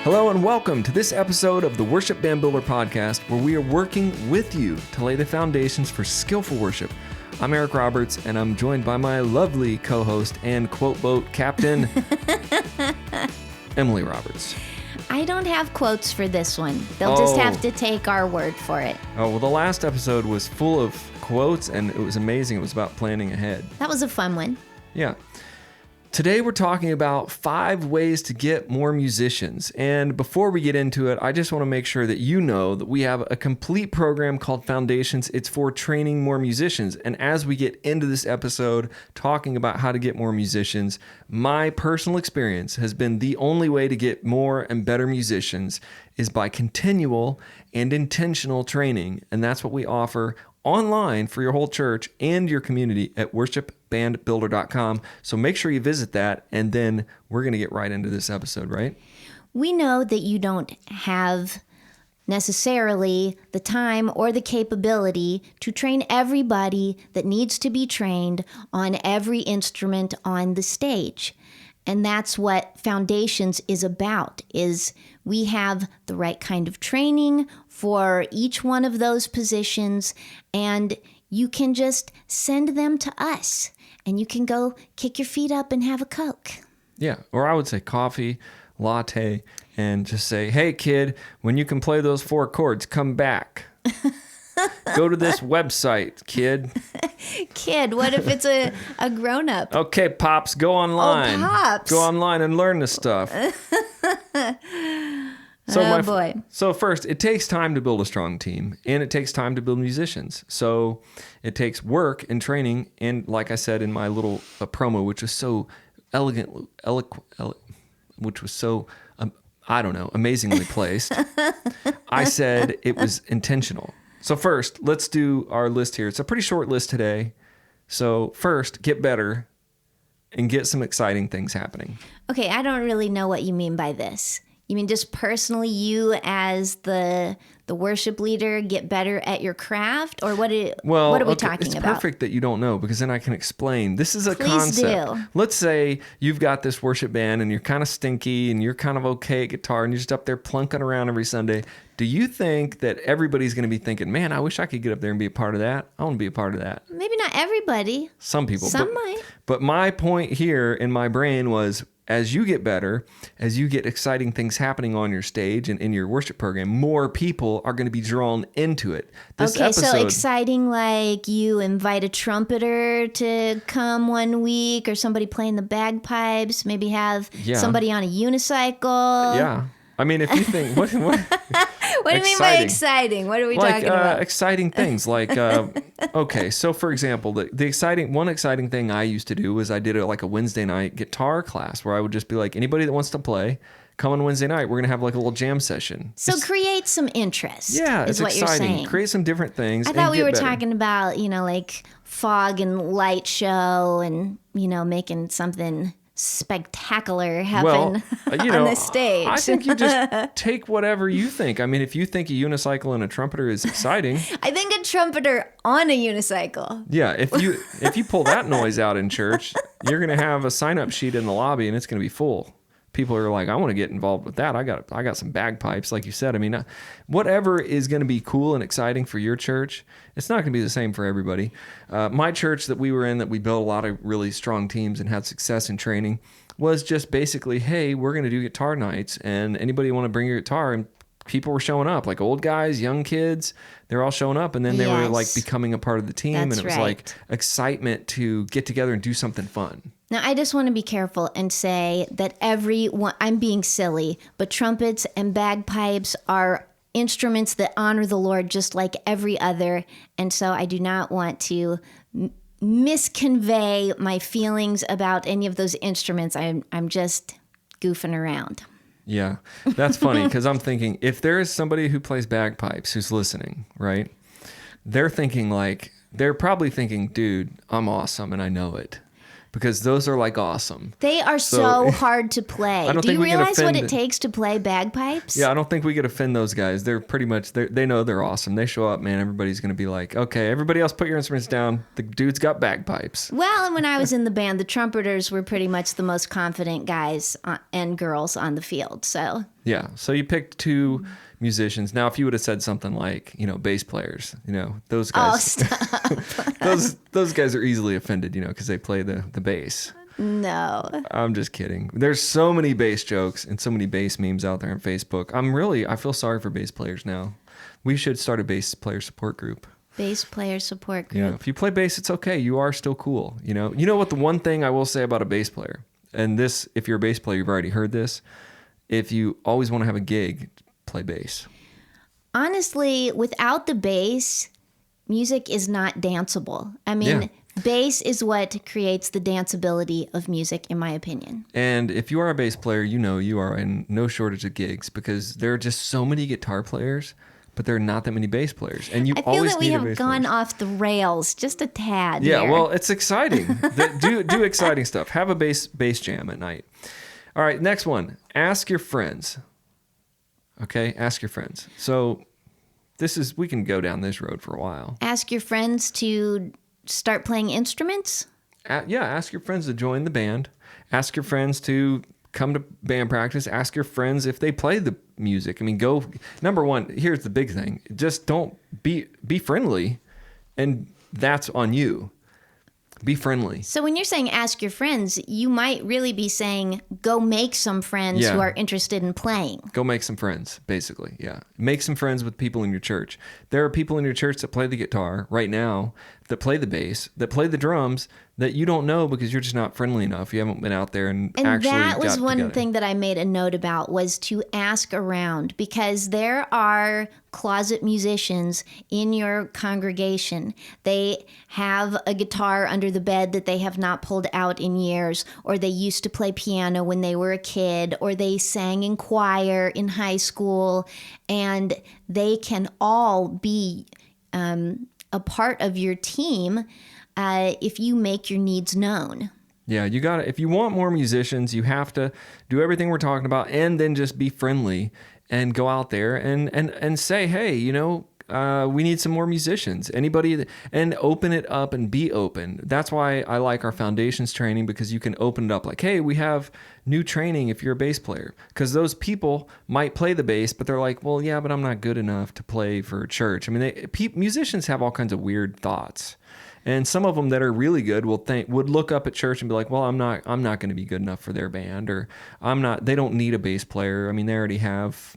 Hello and welcome to this episode of the Worship Band Builder Podcast, where we are working with you to lay the foundations for skillful worship. I'm Eric Roberts, and I'm joined by my lovely co-host and quote boat captain, Emily Roberts. I don't have quotes for this one. They'll just have to take our word for it. Oh, well, the last episode was full of quotes, and it was amazing. It was about planning ahead. That was a fun one. Yeah. Today we're talking about 5 ways to get more musicians. And before we get into it, I just want to make sure that you know that we have a complete program called Foundations. It's for training more musicians. And as we get into this episode talking about how to get more musicians, my personal experience has been the only way to get more and better musicians is by continual and intentional training. And that's what we offer online for your whole church and your community at worshipbandbuilder.com. So make sure you visit that, and then we're going to get right into this episode, right? We know that you don't have necessarily the time or the capability to train everybody that needs to be trained on every instrument on the stage. And that's what Foundations is about, is we have the right kind of training for each one of those positions, and you can just send them to us, and you can go kick your feet up and have a Coke. Yeah, or I would say coffee, latte, and just say, hey, kid, when you can play those 4 chords, come back. Go to this website, kid. Kid, what if it's a grown-up? Okay, Pops, go online. Oh, Pops. Go online and learn this stuff. Boy. So first, it takes time to build a strong team, and it takes time to build musicians. So it takes work and training, and like I said in my little promo, which was so amazingly placed, I said it was intentional. So first, let's do our list here. It's a pretty short list today. So first, get better and get some exciting things happening. Okay, I don't really know what you mean by this. You mean just personally, you as the worship leader get better at your craft, or what are we talking about? It's perfect that you don't know, because then I can explain. This is a Please concept. do. Let's say you've got this worship band and you're kind of stinky and you're kind of okay at guitar and you're just up there plunking around every Sunday. Do you think that everybody's going to be thinking, man, I wish I could get up there and be a part of that? I want to be a part of that. Maybe not everybody. Some people. Some might. But my point here in my brain was, as you get better, as you get exciting things happening on your stage and in your worship program, more people are going to be drawn into it. So exciting, like you invite a trumpeter to come one week, or somebody playing the bagpipes, maybe have somebody on a unicycle. Yeah. I mean, if you think, what do you mean by exciting? What are we talking about? Exciting things like, okay, so for example, the exciting thing I used to do was I did a Wednesday night guitar class where I would just be like, anybody that wants to play, come on Wednesday night. We're going to have like a little jam session. So create some interest. Yeah, is it's what exciting. You're saying. Create some different things. I thought we were better. talking about, like fog and light show and, making something spectacular happen on the stage. I think you just take whatever you think. I mean, if you think a unicycle and a trumpeter is exciting, I think a trumpeter on a unicycle. Yeah, if you pull that noise out in church, you're going to have a sign-up sheet in the lobby and it's going to be full. People are like, I want to get involved with that. I got some bagpipes, like you said. I mean, whatever is going to be cool and exciting for your church, it's not going to be the same for everybody. My church that we were in, that we built a lot of really strong teams and had success in training, was just basically, hey, we're going to do guitar nights, and anybody want to bring your guitar? And people were showing up, like old guys, young kids. They're all showing up, and then they were like becoming a part of the team. That's and it was like excitement to get together and do something fun. Now, I just want to be careful and say that I'm being silly, but trumpets and bagpipes are instruments that honor the Lord just like every other. And so I do not want to misconvey my feelings about any of those instruments. I'm just goofing around. Yeah, that's funny, because I'm thinking, if there is somebody who plays bagpipes who's listening, right? They're probably thinking, dude, I'm awesome and I know it. because those are like awesome. They are so hard to play. Do you realize what it takes to play bagpipes? Yeah, I don't think we could offend those guys. They're pretty much, they know they're awesome. They show up, man, everybody's going to be like, okay, everybody else put your instruments down. The dude's got bagpipes. Well, and when I was in the band, the trumpeters were pretty much the most confident guys and girls on the field. So Yeah. So you picked two musicians. Now, if you would have said something like, bass players, those Oh, guys, stop. those guys are easily offended, because they play the bass. No. I'm just kidding. There's so many bass jokes and so many bass memes out there on Facebook. I feel sorry for bass players now. We should start a bass player support group. Bass player support group. Yeah. If you play bass, it's okay. You are still cool. You know what the one thing I will say about a bass player, and this, if you're a bass player, you've already heard this. If you always want to have a gig, play bass. Honestly, without the bass, music is not danceable. I mean, Yeah. bass is what creates the danceability of music, in my opinion. And if you are a bass player, you are in no shortage of gigs because there are just so many guitar players, but there are not that many bass players. And you I feel always that we need a have bass gone player. off the rails just a tad. Yeah, here. well, it's exciting. do exciting stuff. Have a bass jam at night. All right, next one. Ask your friends. Okay, ask your friends. So we can go down this road for a while. Ask your friends to start playing instruments. Ask your friends to join the band. Ask your friends to come to band practice. Ask your friends if they play the music. I mean, number one, here's the big thing. Just don't be friendly, and that's on you. Be friendly. So when you're saying ask your friends, you might really be saying go make some friends Yeah. who are interested in playing. Go make some friends, basically. Yeah. Make some friends with people in your church. There are people in your church that play the guitar right now, that play the bass, that play the drums, that you don't know because you're just not friendly enough. You haven't been out there and actually that was got one together. thing that I made a note about was to ask around, because there are closet musicians in your congregation. They have a guitar under the bed that they have not pulled out in years, or they used to play piano when they were a kid, or they sang in choir in high school, and they can all be a part of your team if you make your needs known. Yeah, you got to, if you want more musicians, you have to do everything we're talking about and then just be friendly and go out there and say, hey, we need some more musicians. Anybody, and open it up and be open. That's why I like our foundations training, because you can open it up like, hey, we have new training if you're a bass player. Because those people might play the bass, but they're like, well, yeah, but I'm not good enough to play for church. I mean, musicians have all kinds of weird thoughts. And some of them that are really good would look up at church and be like, well, I'm not going to be good enough for their band, or they don't need a bass player. I mean, they already have,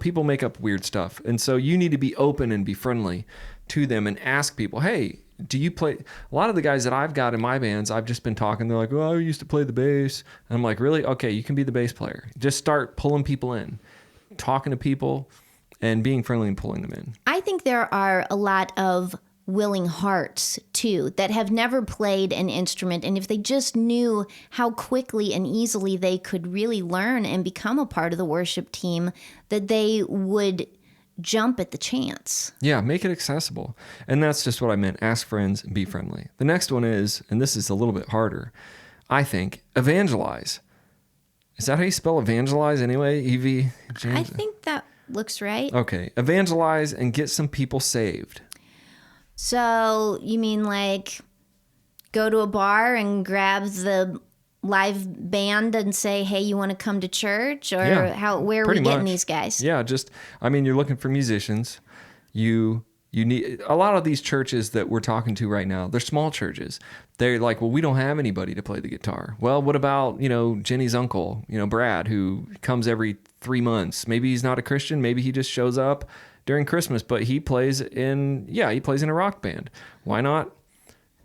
people make up weird stuff. And so you need to be open and be friendly to them and ask people, hey, do you play? A lot of the guys that I've got in my bands, I've just been talking. They're like, well, I used to play the bass. And I'm like, really? Okay, you can be the bass player. Just start pulling people in, talking to people and being friendly and pulling them in. I think there are a lot of willing hearts too that have never played an instrument, and if they just knew how quickly and easily they could really learn and become a part of the worship team, that they would jump at the chance. Yeah, make it accessible. And that's just what I meant. Ask friends, be friendly. The next one is, and this is a little bit harder, I think, evangelize. Is that how you spell evangelize anyway? E-V? I think that looks right. Okay, evangelize and get some people saved. So you mean like go to a bar and grab the live band and say, hey, you want to come to church? Or Yeah, where are we pretty getting much. these guys? Yeah, you're looking for musicians. You need, a lot of these churches that we're talking to right now, they're small churches. They're like, well, we don't have anybody to play the guitar. Well, what about, Jenny's uncle, Brad, who comes every 3 months. Maybe he's not a Christian. Maybe he just shows up during Christmas, but he plays in a rock band. Why not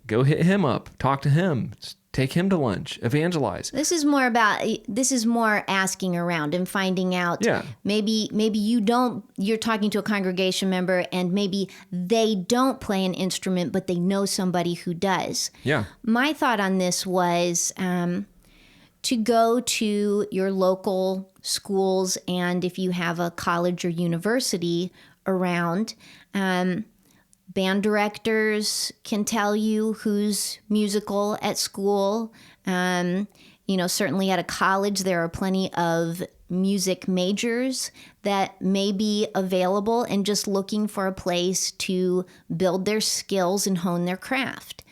go hit him up, talk to him, take him to lunch, evangelize. This is more asking around and finding out. Yeah. Maybe you're talking to a congregation member and maybe they don't play an instrument, but they know somebody who does. Yeah. My thought on this was to go to your local schools, and if you have a college or university around, band directors can tell you who's musical at school. Certainly at a college, there are plenty of music majors that may be available and just looking for a place to build their skills and hone their craft.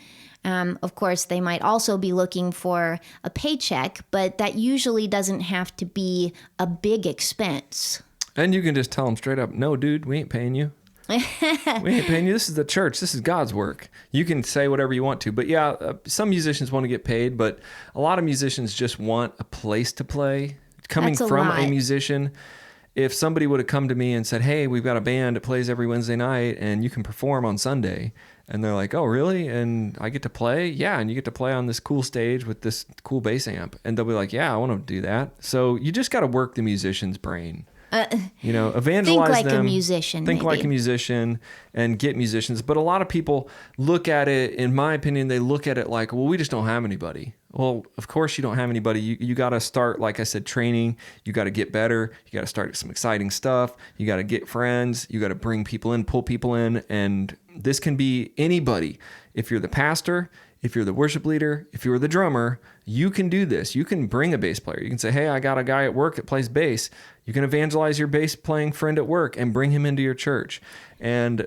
Of course, they might also be looking for a paycheck, but that usually doesn't have to be a big expense. And you can just tell them straight up, no, dude, we ain't paying you. We ain't paying you. This is the church. This is God's work. You can say whatever you want to. But yeah, some musicians want to get paid, but a lot of musicians just want a place to play. Coming from a musician, if somebody would have come to me and said, hey, we've got a band that plays every Wednesday night and you can perform on Sunday. And they're like, oh, really? And I get to play? Yeah, and you get to play on this cool stage with this cool bass amp. And they'll be like, yeah, I want to do that. So you just got to work the musician's brain. Evangelize think like them. a musician. Think maybe. like a musician and get musicians. But a lot of people look at it, in my opinion, they look at it like, well, we just don't have anybody. Well, of course you don't have anybody. You got to start, like I said, training. You got to get better. You got to start some exciting stuff. You got to get friends. You got to bring people in, pull people in. And this can be anybody. If you're the pastor, if you're the worship leader, if you're the drummer, you can do this. You can bring a bass player. You can say, hey, I got a guy at work that plays bass. You can evangelize your bass playing friend at work and bring him into your church. And,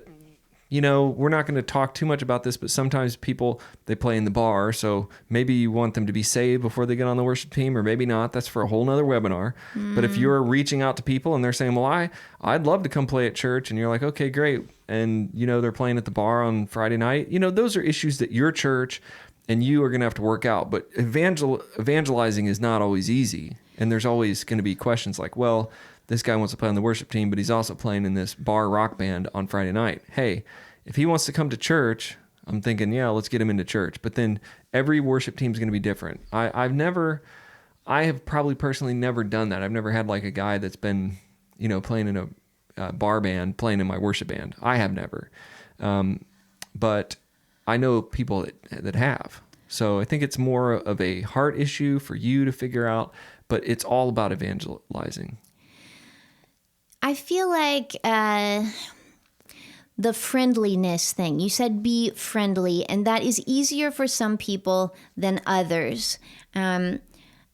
we're not going to talk too much about this, but sometimes people, they play in the bar. So maybe you want them to be saved before they get on the worship team, or maybe not. That's for a whole nother webinar. But if you're reaching out to people and they're saying, well, I'd love to come play at church. And you're like, okay, great. And, they're playing at the bar on Friday night. Those are issues that your church and you are going to have to work out. But evangelizing is not always easy. And there's always going to be questions like, well, this guy wants to play on the worship team, but he's also playing in this bar rock band on Friday night. Hey, if he wants to come to church, I'm thinking, yeah, let's get him into church. But then every worship team is going to be different. I have probably personally never done that. I've never had like a guy that's been, playing in a bar band, playing in my worship band. I have never. But I know people that have. So I think it's more of a heart issue for you to figure out, but it's all about evangelizing. I feel like the friendliness thing. You said be friendly, and that is easier for some people than others.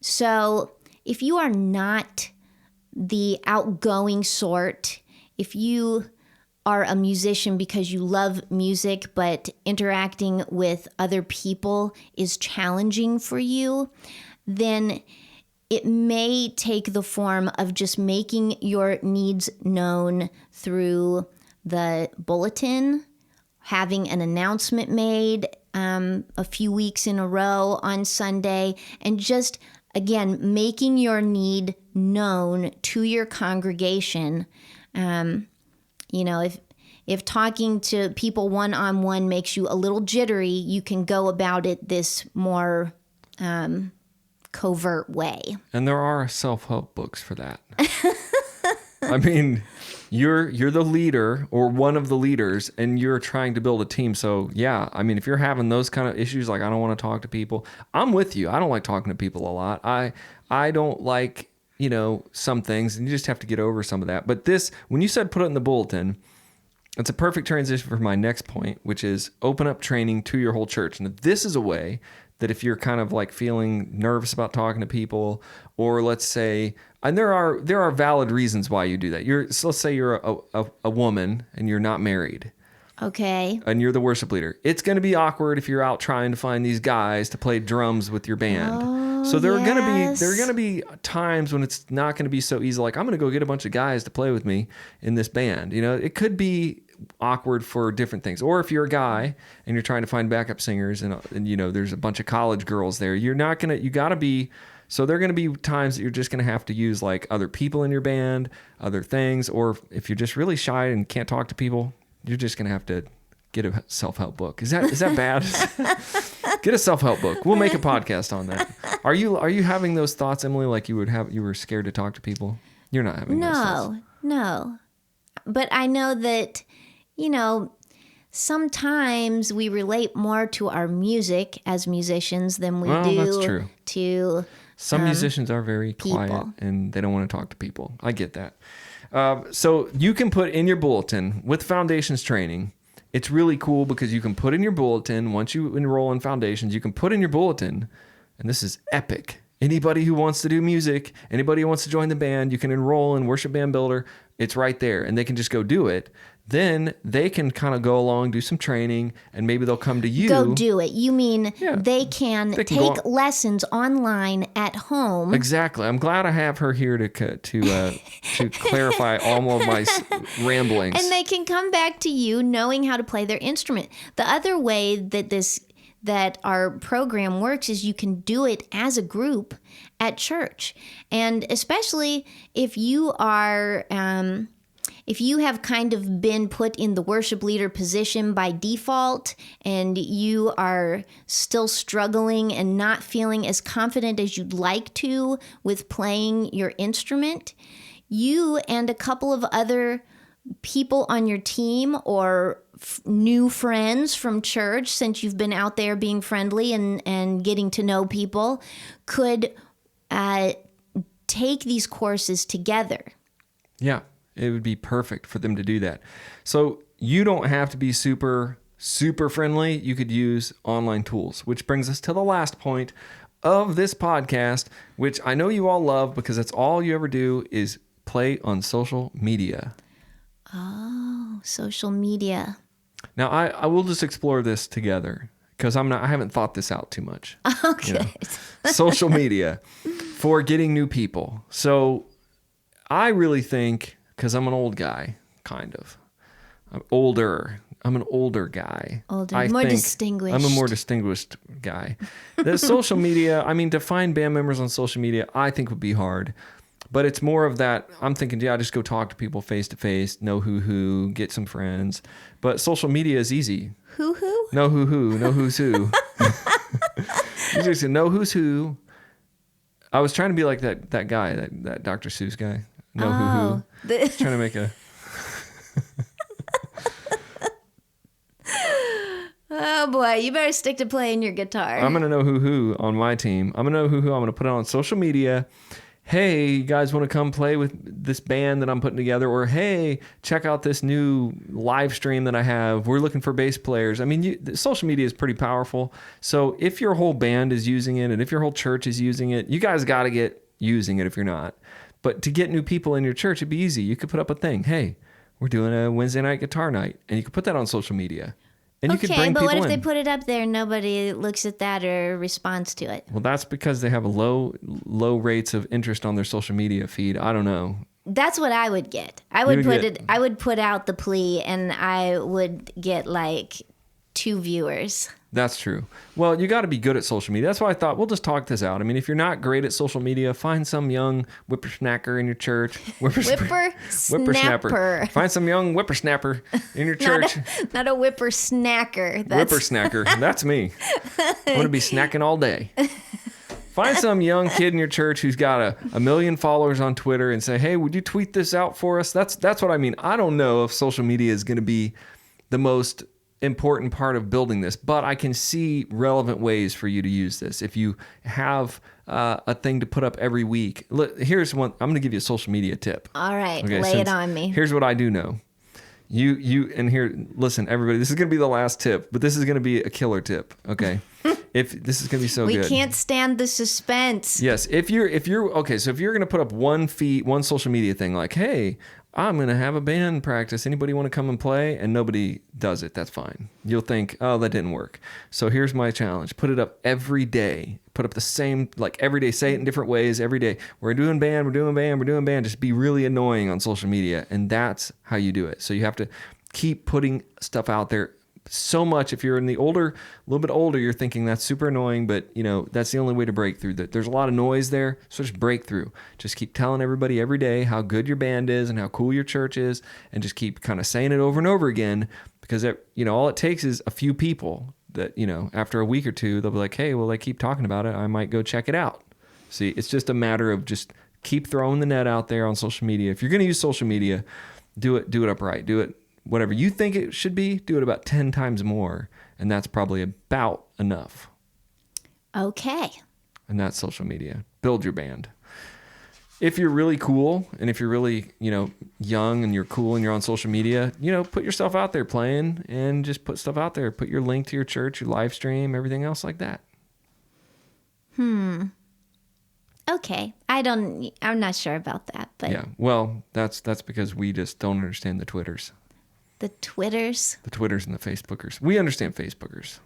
So if you are not the outgoing sort, if you are a musician because you love music, but interacting with other people is challenging for you, then it may take the form of just making your needs known through the bulletin, having an announcement made a few weeks in a row on Sunday, and just, again, making your need known to your congregation. If talking to people one-on-one makes you a little jittery, you can go about it this more covert way. And there are self-help books for that. I mean, you're the leader or one of the leaders, and you're trying to build a team. So yeah, I mean, if you're having those kind of issues, like I don't want to talk to people, I'm with you. I don't like talking to people a lot. I don't like, some things, and you just have to get over some of that. But this, when you said put it in the bulletin, it's a perfect transition for my next point, which is open up training to your whole church. And this is a way that if you're kind of like feeling nervous about talking to people, or let's say, and there are valid reasons why you do that. So let's say you're a woman and you're not married. Okay. And you're the worship leader. It's going to be awkward if you're out trying to find these guys to play drums with your band. Oh, so there are going to be times when it's not going to be so easy. Like, I'm going to go get a bunch of guys to play with me in this band. It could be awkward for different things. Or if you're a guy and you're trying to find backup singers and there's a bunch of college girls there, you got to be. So there are going to be times that you're just going to have to use like other people in your band, other things. Or if you're just really shy and can't talk to people, you're just going to have to get a self-help book. Is that bad? Get a self-help book. We'll make a podcast on that. Are you having those thoughts, Emily, like you were scared to talk to people? You're not having those thoughts. No. But I know that, sometimes we relate more to our music as musicians than we do that's true. To some musicians are very quiet people. And they don't want to talk to people. I get that. So you can put in your bulletin with Foundations training. It's really cool because you can put in your bulletin, once you enroll in Foundations, you can put in your bulletin, and this is epic Anybody who wants to do music, anybody who wants to join the band, you can enroll in Worship Band Builder. It's right there, and they can just go do it. Then they can kind of go along, do some training, and maybe they'll come to you. Go do it. You mean Yeah. they can They can take go lessons online at home. Exactly. I'm glad I have her here to clarify all of my ramblings. And they can come back to you knowing how to play their instrument. The other way that our program works is you can do it as a group at church. And especially if you are if you have kind of been put in the worship leader position by default and you are still struggling and not feeling as confident as you'd like to with playing your instrument, you and a couple of other people on your team or new friends from church, since you've been out there being friendly and getting to know people, could take these courses together. Yeah, it would be perfect for them to do that. So you don't have to be super friendly. You could use online tools, which brings us to the last point of this podcast, which I know you all love because that's all you ever do is play on social media. Oh, social media. Now I will just explore this together because I haven't thought this out too much. Okay. You know? Social media for getting new people. So I really think, because I'm an old guy, kind of. I'm older. I'm an older guy. More distinguished. I'm a more distinguished guy. The social media, to find band members on social media, I think would be hard. But it's more of that, I'm thinking, just go talk to people face to face, know who, get some friends. But social media is easy. Who? Know who's who. You just know who's who. I was trying to be like that guy, that Dr. Seuss guy. Know who. Trying to make a... Oh boy, you better stick to playing your guitar. I'm going to know who on my team. I'm going to know who. I'm going to put it on social media. Hey, you guys want to come play with this band that I'm putting together? Or, hey, check out this new live stream that I have. We're looking for bass players. Social media is pretty powerful. So if your whole band is using it and if your whole church is using it, you guys got to get using it if you're not. But to get new people in your church, it'd be easy. You could put up a thing. Hey, we're doing a Wednesday night guitar night. And you could put that on social media. And you could bring people in. Okay, but what if they put it up there and nobody looks at that or responds to it? Well, that's because they have a low rates of interest on their social media feed. I don't know. That's what I would get. I would put out the plea and I would get like 2 viewers. That's true. Well, you got to be good at social media. That's why I thought we'll just talk this out. If you're not great at social media, find some young whippersnapper in your church. Whippersnapper. Find some young whippersnapper in your church. Not a whippersnacker. Whippersnacker. That's me. I'm going to be snacking all day. Find some young kid in your church who's got a million followers on Twitter and say, hey, would you tweet this out for us? That's what I mean. I don't know if social media is going to be the most important part of building this, but I can see relevant ways for you to use this. If you have a thing to put up every week, here's one. I'm going to give you a social media tip. All right, okay, lay it on me. Here's what I do know. And here, listen, everybody, this is going to be the last tip, but this is going to be a killer tip. Okay. If this is going to be so good. We can't stand the suspense. Yes. If you're okay, so if you're going to put up one social media thing like, hey, I'm going to have a band practice. Anybody want to come and play? And nobody does it. That's fine. You'll think, oh, that didn't work. So here's my challenge. Put it up every day. Put up the same, every day. Say it in different ways every day. We're doing band. Just be really annoying on social media. And that's how you do it. So you have to keep putting stuff out there so much. If you're in a little bit older, you're thinking that's super annoying, but that's the only way to break through. There's a lot of noise there, so just break through. Just keep telling everybody every day how good your band is and how cool your church is, and just keep kind of saying it over and over again, because all it takes is a few people that after a week or two they'll be like, hey, well, they keep talking about it, I might go check it out. See, it's just a matter of just keep throwing the net out there on social media. If you're going to use social media, do it upright. Do it whatever you think it should be, do it about 10 times more. And that's probably about enough. Okay. And that's social media. Build your band. If you're really cool and if you're really, young and you're cool and you're on social media, put yourself out there playing and just put stuff out there. Put your link to your church, your live stream, everything else like that. Okay. I'm not sure about that, but Yeah. Well, that's because we just don't understand the Twitters. the Twitters. The Twitters and the Facebookers. We understand Facebookers.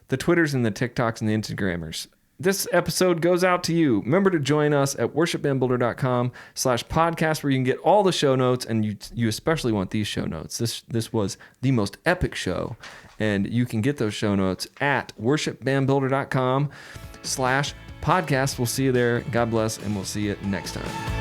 The Twitters and the TikToks and the Instagrammers. This episode goes out to you. Remember to join us at worshipbandbuilder.com/podcast, where you can get all the show notes, and you especially want these show notes. This was the most epic show, and you can get those show notes at worshipbandbuilder.com/podcast. We'll see you there. God bless, and we'll see you next time.